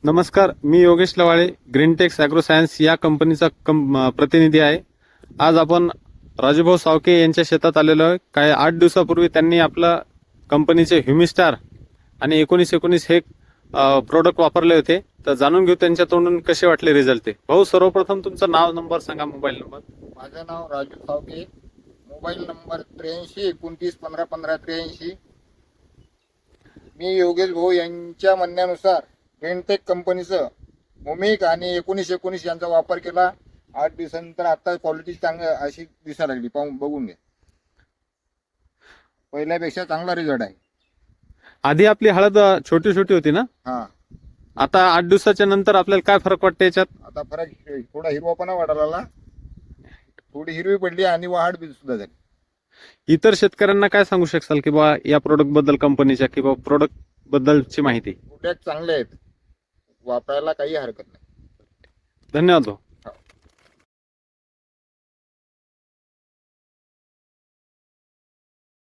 नमस्कार, मी Yogesh Lavale, ग्रीनटेक्स agro science या कंपनीचा प्रतिनिधी आहे. आज आपण राजूभाऊ सावके यांच्या शेतात आलेलो आहे. काही 8 दिवसापूर्वी त्यांनी आपलं कंपनीचे ह्युमिस्टार आणि 1919 हे प्रोडक्ट वापरले होते. तर जाणून घेऊ त्यांच्या तोंडून कसे वाटले रिझल्ट ते. भाऊ, सर्वप्रथम तुमचं नाव, नंबर सांगा, मोबाईल नंबर. माझं नाव राजू सावके, मोबाईल नंबर 83 29 15 15 83. मी योगेश भाऊ यांच्या म्हणण्यानुसार ग्रीनटेक कंपनीचं मोमिक आणि 1919 यांचा वापर केला. 8 दिवसानंतर आता क्वालिटी चांगली अशी दिसायला लागली, पाहून बघून घ्या. पहिल्यापेक्षा चांगला रिझल्ट आहे. आधी आपली हळद छोटी छोटी होती ना, हा, आता 8 दिवसाच्या नंतर आपल्याला काय फरक वाटते याच्यात? आता फरक थोडा हिरवापणा वाढायला, थोडी हिरवी पडली आणि वाढ बी सुद्धा झाली. इतर शेतकऱ्यांना काय सांगू शकाल की बा या प्रोडक्ट बद्दल, कंपनीच्या किंवा प्रोडक्ट बद्दलची माहिती? प्रोडक्ट चांगले आहेत, वापरायला काही हरकत नाही. धन्यवाद भाऊ.